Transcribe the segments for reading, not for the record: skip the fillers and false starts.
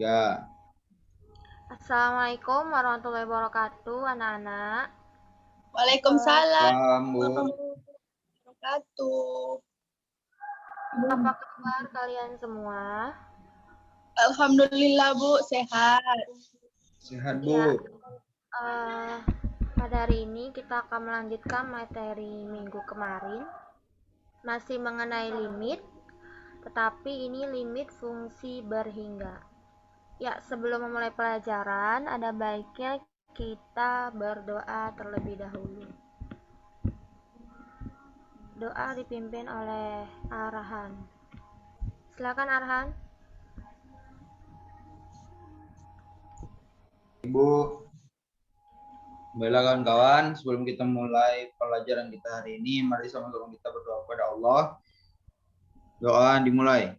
Ya, Assalamualaikum warahmatullahi wabarakatuh, anak-anak. Waalaikumsalam paham Bu. warahmatullahi wabarakatuh. Apa kabar kalian semua? Alhamdulillah Bu, sehat. Sehat Ya, Bu. pada hari ini kita akan melanjutkan materi minggu kemarin. Masih mengenai limit, tetapi ini limit fungsi berhingga. Ya, sebelum memulai pelajaran, ada baiknya kita berdoa terlebih dahulu. Doa dipimpin oleh Arhan. Silakan Arhan. Ibu, baiklah kawan-kawan, sebelum kita mulai pelajaran kita hari ini, mari sama-sama kita berdoa kepada Allah. Doa dimulai.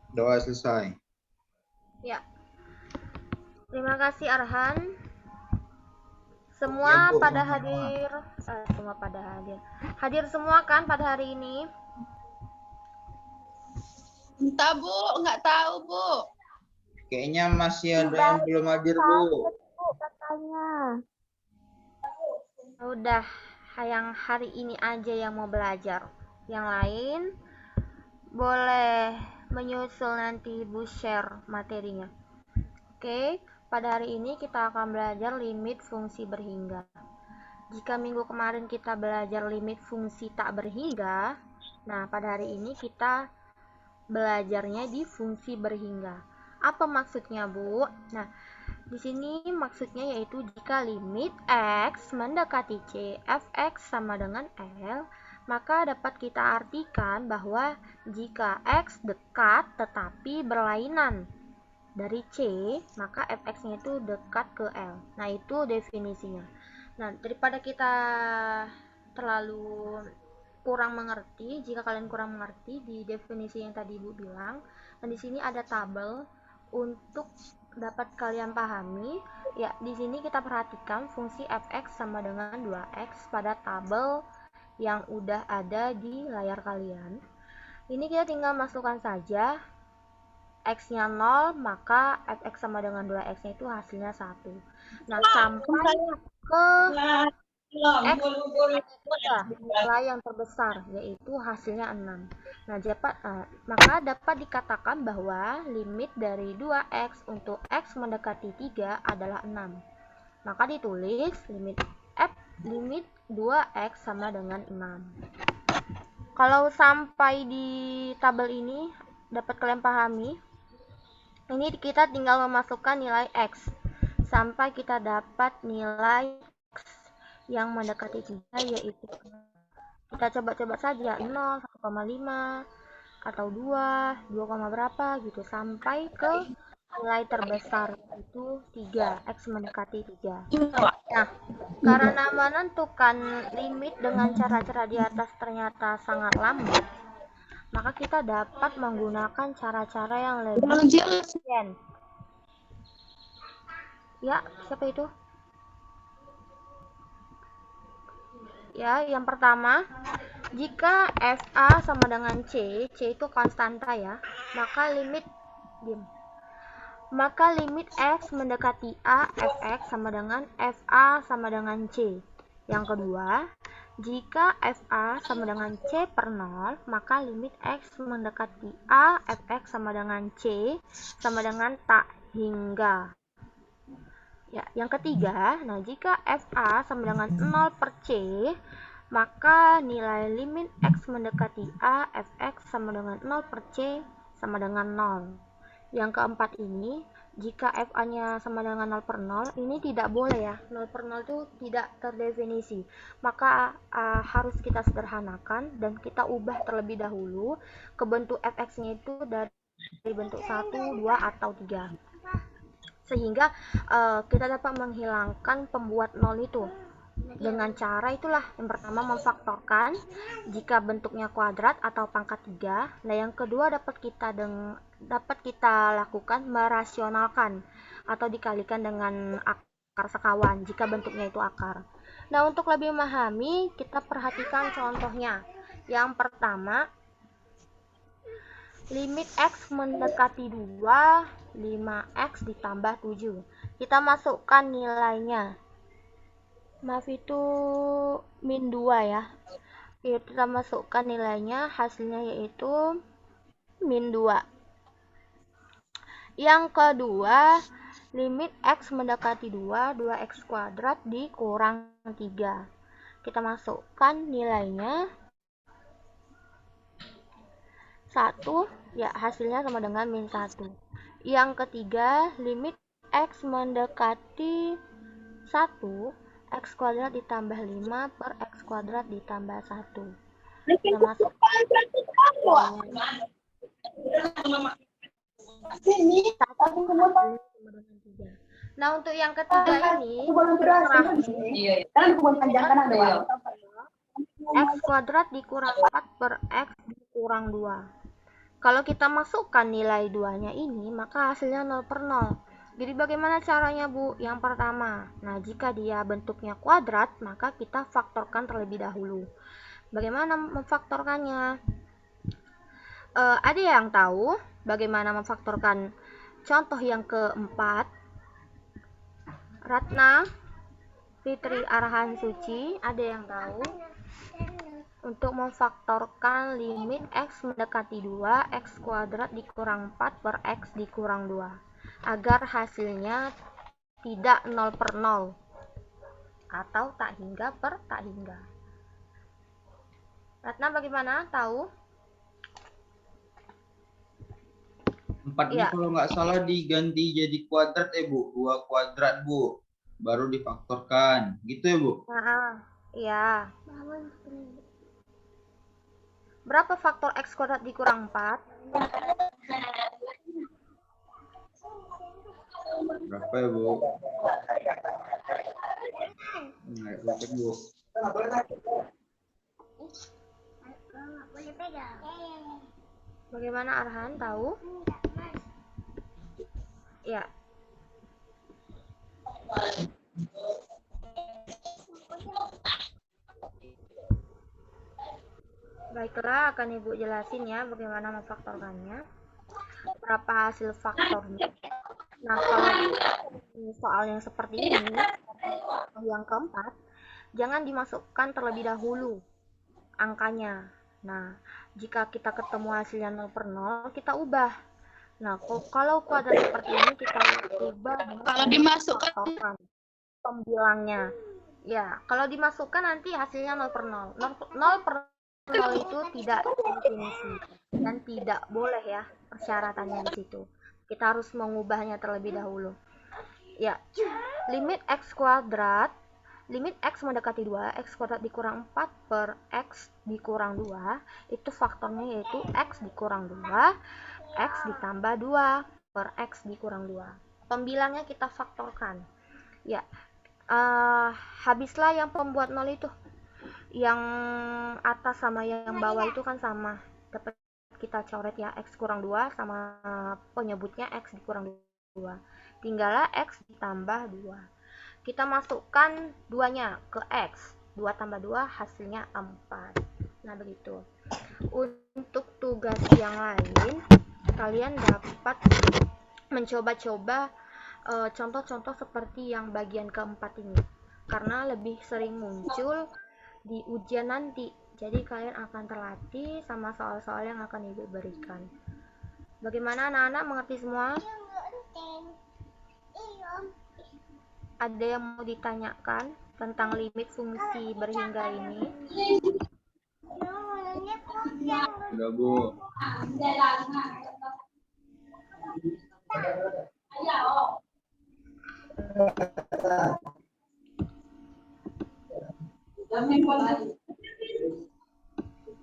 Doa selesai. Ya. Terima kasih Arhan. Semua Ya, Bu. pada hadir, hadir semua kan pada hari ini? Entah Bu, nggak tahu Bu. Kayaknya masih ada yang belum hadir Bu. Katanya. Udah, yang hari ini aja yang mau belajar. Yang lain boleh menyusul nanti Bu share materinya. Oke, pada hari ini kita akan belajar limit fungsi berhingga. Jika minggu kemarin kita belajar limit fungsi tak berhingga, nah pada hari ini kita belajarnya di fungsi berhingga. Apa maksudnya, Bu? Nah, di sini maksudnya yaitu jika limit x mendekati c, fx sama dengan L, maka dapat kita artikan bahwa jika x dekat tetapi berlainan dari C, maka fx-nya itu dekat ke L. Nah, itu definisinya. Nah, daripada kita terlalu kurang mengerti, jika kalian kurang mengerti di definisi yang tadi Ibu bilang, dan di sini ada tabel untuk dapat kalian pahami. Ya, di sini kita perhatikan fungsi fx sama dengan 2x pada tabel yang udah ada di layar kalian. Ini kita tinggal masukkan saja x-nya 0, maka fx sama dengan 2x-nya itu hasilnya 1. Nah, sampai ke x adalah nilai yang terbesar, yaitu hasilnya 6. Nah, maka dapat dikatakan bahwa limit dari 2x untuk x mendekati 3 adalah 6. Maka ditulis limit 2x sama dengan 6. Kalau sampai di tabel ini dapat kalian pahami, ini kita tinggal memasukkan nilai x sampai kita dapat nilai x yang mendekati 3, yaitu kita coba-coba saja 0, 1,5 atau 2 berapa gitu sampai ke nilai terbesar yaitu 3, x mendekati 3. Nah, karena menentukan limit dengan cara-cara di atas ternyata sangat lambat, maka kita dapat menggunakan cara-cara yang lebih efisien. Ya, siapa itu? Ya, yang pertama, jika FA sama dengan C itu konstanta ya, maka limit X mendekati A, Fx sama dengan FA sama dengan C. Yang kedua, jika FA sama dengan C per 0, maka limit X mendekati A, Fx sama dengan C sama dengan tak hingga. Ya, yang ketiga, nah jika FA sama dengan 0 per C, maka nilai limit X mendekati A, Fx sama dengan 0 per C sama dengan 0. Yang keempat ini, jika FA-nya sama dengan 0 per 0, ini tidak boleh ya. 0 per 0 itu tidak terdefinisi. Maka harus kita sederhanakan dan kita ubah terlebih dahulu ke bentuk Fx-nya itu dari bentuk 1, 2, atau 3. Sehingga kita dapat menghilangkan pembuat 0 itu. Dengan cara itulah, yang pertama memfaktorkan jika bentuknya kuadrat atau pangkat 3. Nah, yang kedua dapat kita lakukan merasionalkan atau dikalikan dengan akar sekawan jika bentuknya itu akar. Nah, untuk lebih memahami, kita perhatikan contohnya. Yang pertama, limit X mendekati 2, 5X ditambah 7. Kita masukkan nilainya. Maaf, itu min 2 ya. Kita masukkan nilainya, hasilnya yaitu min 2. Yang kedua, limit X mendekati 2, 2X kuadrat dikurang 3. Kita masukkan nilainya 1, ya hasilnya sama dengan min 1. Yang ketiga, limit X mendekati 1, X kuadrat ditambah 5 per X kuadrat ditambah 1. Kita masuk Nah, untuk yang ketiga ini X kuadrat dikurang 4 per X dikurang 2. Kalau kita masukkan nilai 2-nya ini, maka hasilnya 0 per 0. Jadi bagaimana caranya, Bu? Yang pertama, nah jika dia bentuknya kuadrat, maka kita faktorkan terlebih dahulu. Bagaimana memfaktorkannya? Ada yang tahu bagaimana memfaktorkan contoh yang keempat? Ratna, Fitri, Arhan, Suci, ada yang tahu? Untuk memfaktorkan limit X mendekati 2, X kuadrat dikurang 4 per X dikurang 2. Agar hasilnya tidak 0 per 0. Atau tak hingga per tak hingga. Ratna bagaimana? Tahu? 4 ini Iya. kalau nggak salah diganti jadi kuadrat Bu. 2 kuadrat Bu. Baru difaktorkan. Gitu ya Bu? Iya. Berapa faktor X kuadrat dikurang 4? Berapa ya Bu? Nggak berapa Bu? Bagaimana Arhan? Tahu? Ya. Baiklah, akan Ibu jelasin ya bagaimana memfaktorkannya. Berapa hasil faktornya. Nah, kalau soal yang seperti ini, yang keempat, jangan dimasukkan terlebih dahulu angkanya. Nah, jika kita ketemu hasilnya 0 per 0, kita ubah. Nah, kalau kuadrat seperti ini, kita ubah Kalau dimasukkan faktorkan pembilangnya. Ya, kalau dimasukkan nanti hasilnya 0 per 0. 0 per 0 itu tidak definisi dan tidak boleh ya persyaratannya di situ. Kita harus mengubahnya terlebih dahulu. Ya, limit X kuadrat, limit X mendekati 2, X kuadrat dikurang 4 per X dikurang 2, itu faktornya yaitu X dikurang 2, X ditambah 2 per X dikurang 2. Pembilangnya kita faktorkan. Ya, habislah yang pembuat 0 itu. Yang atas sama yang bawah itu kan sama. Dapat kita coret ya, X kurang 2 sama penyebutnya X dikurang 2. Tinggallah X ditambah 2. Kita masukkan 2-nya ke X. 2 tambah 2 hasilnya 4. Nah, begitu. Untuk tugas yang lain, kalian dapat mencoba-coba contoh-contoh seperti yang bagian keempat ini. Karena lebih sering muncul di ujian nanti. Jadi kalian akan terlatih sama soal-soal yang akan Ibu berikan. Bagaimana anak-anak, mengerti semua? Ada yang mau ditanyakan tentang limit fungsi berhingga ini? Udah Bu.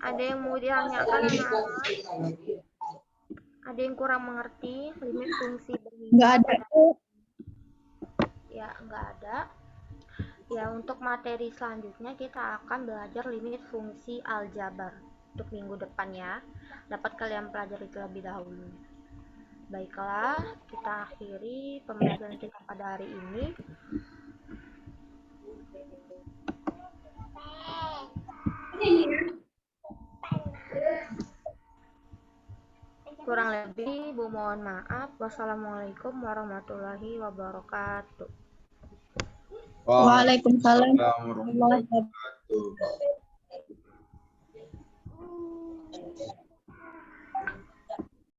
Ada yang mau ditanyakan anak-anak? Ada yang kurang mengerti limit fungsi berhingga? nggak ada. Ya, nggak ada. Ya, untuk materi selanjutnya kita akan belajar limit fungsi aljabar untuk minggu depan ya. Dapat kalian pelajari terlebih dahulu. Baiklah, kita akhiri pembelajaran kita pada hari ini. Kurang lebih Bu mohon maaf. Wassalamualaikum warahmatullahi wabarakatuh. Waalaikumsalam Waalaikumsalam warahmatullahi wabarakatuh.